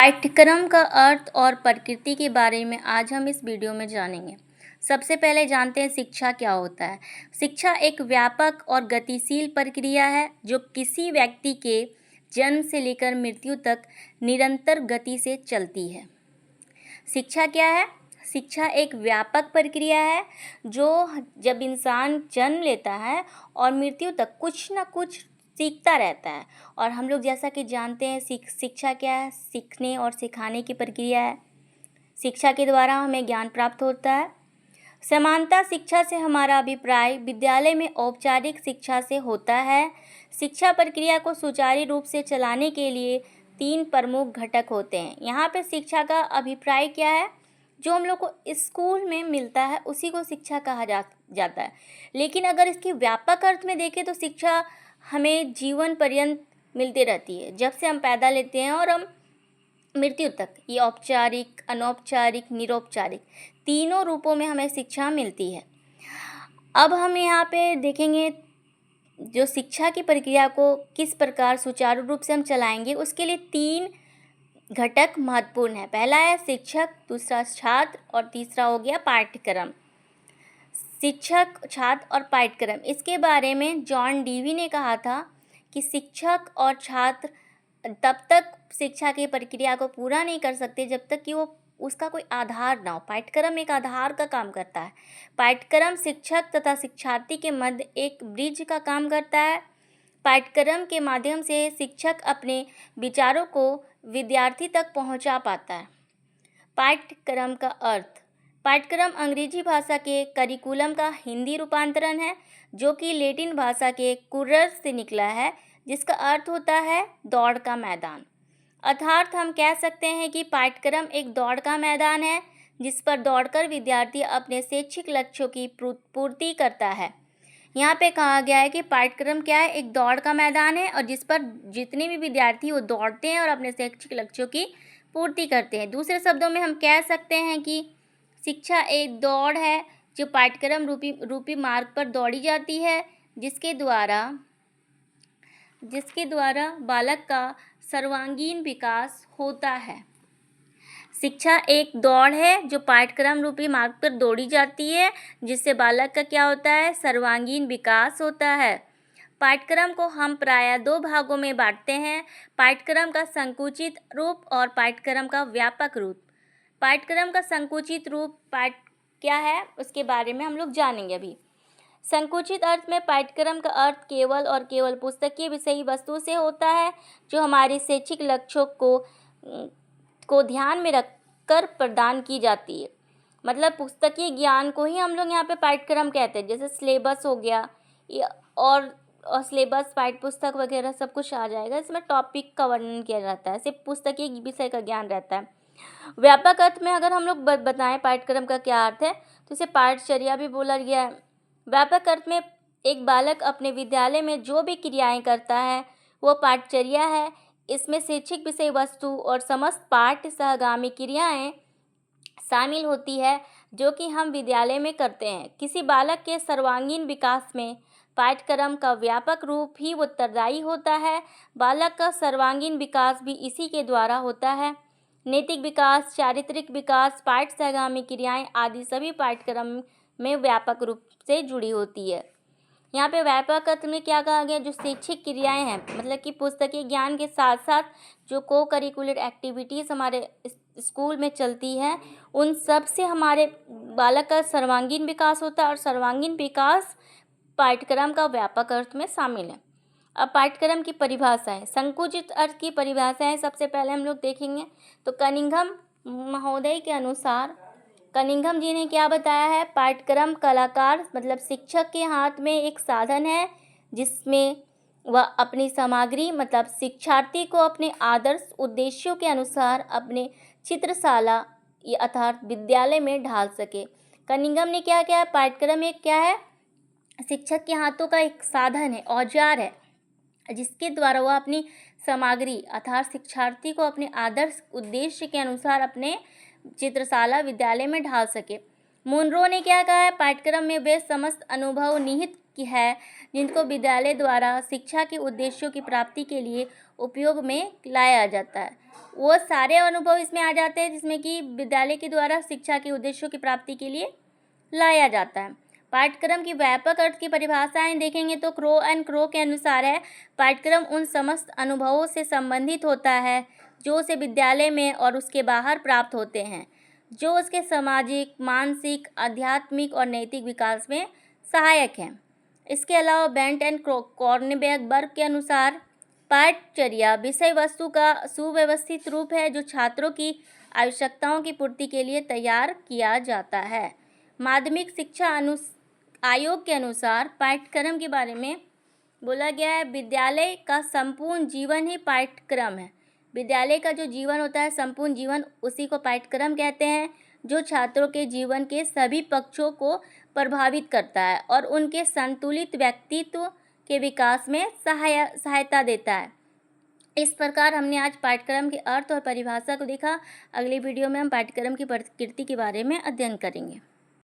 पाठ्यक्रम का अर्थ और प्रकृति के बारे में आज हम इस वीडियो में जानेंगे। सबसे पहले जानते हैं शिक्षा क्या होता है। शिक्षा एक व्यापक और गतिशील प्रक्रिया है जो किसी व्यक्ति के जन्म से लेकर मृत्यु तक निरंतर गति से चलती है। शिक्षा क्या है? शिक्षा एक व्यापक प्रक्रिया है जो जब इंसान जन्म लेता है और मृत्यु तक कुछ ना कुछ सीखता रहता है। और हम लोग जैसा कि जानते हैं शिक्षा क्या है? सीखने और सिखाने की प्रक्रिया है। शिक्षा के द्वारा हमें ज्ञान प्राप्त होता है। समानता शिक्षा से हमारा अभिप्राय विद्यालय में औपचारिक शिक्षा से होता है। शिक्षा प्रक्रिया को सुचारू रूप से चलाने के लिए 3 प्रमुख घटक होते हैं। यहाँ पे शिक्षा का अभिप्राय क्या है? जो हम लोग को स्कूल में मिलता है उसी को शिक्षा कहा जाता है। लेकिन अगर इसकी व्यापक अर्थ में देखें तो शिक्षा हमें जीवन पर्यंत मिलती रहती है, जब से हम पैदा लेते हैं और हम मृत्यु तक। ये औपचारिक, अनौपचारिक, निरौपचारिक तीनों रूपों में हमें शिक्षा मिलती है। अब हम यहाँ पे देखेंगे जो शिक्षा की प्रक्रिया को किस प्रकार सुचारू रूप से हम चलाएंगे, उसके लिए 3 घटक महत्वपूर्ण है। पहला है शिक्षक, दूसरा छात्र और तीसरा हो गया पाठ्यक्रम। शिक्षक, छात्र और पाठ्यक्रम, इसके बारे में जॉन डीवी ने कहा था कि शिक्षक और छात्र तब तक शिक्षा की प्रक्रिया को पूरा नहीं कर सकते जब तक कि वो उसका कोई आधार ना हो। पाठ्यक्रम एक आधार का काम करता है। पाठ्यक्रम शिक्षक तथा शिक्षार्थी के मध्य एक ब्रिज का काम करता है। पाठ्यक्रम के माध्यम से शिक्षक अपने विचारों को विद्यार्थी तक पहुंचा पाता है। पाठ्यक्रम का अर्थ, पाठ्यक्रम अंग्रेजी भाषा के करिकुलम का हिंदी रूपांतरण है जो कि लैटिन भाषा के कुर्रस से निकला है, जिसका अर्थ होता है दौड़ का मैदान। अर्थात हम कह सकते हैं कि पाठ्यक्रम एक दौड़ का मैदान है जिस पर दौड़कर विद्यार्थी अपने शैक्षिक लक्ष्यों की पूर्ति करता है। यहाँ पे कहा गया है कि पाठ्यक्रम क्या है? एक दौड़ का मैदान है और जिस पर जितने भी विद्यार्थी वो दौड़ते हैं और अपने शैक्षिक लक्ष्यों की पूर्ति करते हैं। दूसरे शब्दों में हम कह सकते हैं कि शिक्षा एक दौड़ है जो पाठ्यक्रम रूपी मार्ग पर दौड़ी जाती है, जिसके द्वारा बालक का सर्वांगीण विकास होता है। शिक्षा एक दौड़ है जो पाठ्यक्रम रूपी मार्ग पर दौड़ी जाती है, जिससे बालक का क्या होता है? सर्वांगीण विकास होता है। पाठ्यक्रम को हम प्रायः 2 भागों में बांटते हैं, पाठ्यक्रम का संकुचित रूप और पाठ्यक्रम का व्यापक रूप। पाठ्यक्रम का संकुचित रूप क्या है, उसके बारे में हम लोग जानेंगे अभी। संकुचित अर्थ में पाठ्यक्रम का अर्थ केवल और केवल पुस्तकीय विषयी वस्तु से होता है जो हमारे शैक्षिक लक्ष्यों को ध्यान में रखकर प्रदान की जाती है। मतलब पुस्तकीय ज्ञान को ही हम लोग यहाँ पे पाठ्यक्रम कहते हैं। जैसे सिलेबस हो गया और सिलेबस, पाठ्य पुस्तक वगैरह सब कुछ आ जाएगा। इसमें टॉपिक का वर्णन किया जाता है, सिर्फ पुस्तकीय विषय का ज्ञान रहता है। व्यापक अर्थ में अगर हम लोग बताएं पाठ्यक्रम का क्या अर्थ है तो इसे पाठचर्या भी बोला गया है। व्यापक अर्थ में एक बालक अपने विद्यालय में जो भी क्रियाएं करता है वो पाठचर्या है। इसमें शैक्षिक विषय वस्तु और समस्त पाठ्य सहगामी क्रियाएं शामिल होती है जो कि हम विद्यालय में करते हैं। किसी बालक के सर्वांगीण विकास में पाठ्यक्रम का व्यापक रूप ही उत्तरदायी होता है। बालक का सर्वांगीण विकास भी इसी के द्वारा होता है। नैतिक विकास, चारित्रिक विकास, पाठ्य सहगामी क्रियाएं आदि सभी पाठ्यक्रम में व्यापक रूप से जुड़ी होती है। यहाँ पे व्यापक अर्थ में क्या कहा गया? जो शैक्षिक क्रियाएं हैं, मतलब कि पुस्तकीय ज्ञान के साथ साथ जो को करिकुलर एक्टिविटीज़ हमारे स्कूल में चलती है, उन सब से हमारे बालक का सर्वांगीण विकास होता है और सर्वांगीण विकास पाठ्यक्रम का व्यापक अर्थ में शामिल है। अब पाठ्यक्रम की परिभाषाएं, संकुचित अर्थ की परिभाषाएं सबसे पहले हम लोग देखेंगे तो कनिंघम महोदय के अनुसार, कनिंघम जी ने क्या बताया है? पाठ्यक्रम कलाकार मतलब शिक्षक के हाथ में एक साधन है जिसमें वह अपनी सामग्री मतलब शिक्षार्थी को अपने आदर्श उद्देश्यों के अनुसार अपने चित्रशाला अर्थात विद्यालय में ढाल सके। कनिंघम ने क्या किया? पाठ्यक्रम एक क्या है? शिक्षक के हाथों का एक साधन है, औजार है, जिसके द्वारा वह अपनी सामग्री अर्थात शिक्षार्थी को अपने आदर्श उद्देश्य के अनुसार अपने चित्रशाला विद्यालय में ढाल सके। मुनरो ने क्या कहा है? पाठ्यक्रम में वे समस्त अनुभव निहित है जिनको विद्यालय द्वारा शिक्षा के उद्देश्यों की प्राप्ति के लिए उपयोग में लाया जाता है। वो सारे अनुभव इसमें आ जाते हैं जिसमें कि विद्यालय के द्वारा शिक्षा के उद्देश्यों की प्राप्ति के लिए लाया जाता है। पाठ्यक्रम की व्यापक अर्थ की परिभाषाएं देखेंगे तो क्रो एंड क्रो के अनुसार है, पाठ्यक्रम उन समस्त अनुभवों से संबंधित होता है जो उसे विद्यालय में और उसके बाहर प्राप्त होते हैं, जो उसके सामाजिक, मानसिक, आध्यात्मिक और नैतिक विकास में सहायक हैं। इसके अलावा बेंट एंड कॉर्नबर्ग के अनुसार पाठ्यचर्या विषय वस्तु का सुव्यवस्थित रूप है जो छात्रों की आवश्यकताओं की पूर्ति के लिए तैयार किया जाता है। माध्यमिक शिक्षा आयोग के अनुसार पाठ्यक्रम के बारे में बोला गया है, विद्यालय का संपूर्ण जीवन ही पाठ्यक्रम है। विद्यालय का जो जीवन होता है, संपूर्ण जीवन, उसी को पाठ्यक्रम कहते हैं, जो छात्रों के जीवन के सभी पक्षों को प्रभावित करता है और उनके संतुलित व्यक्तित्व के विकास में सहायता देता है। इस प्रकार हमने आज पाठ्यक्रम के अर्थ और परिभाषा को देखा। अगली वीडियो में हम पाठ्यक्रम की प्रकृति के बारे में अध्ययन करेंगे।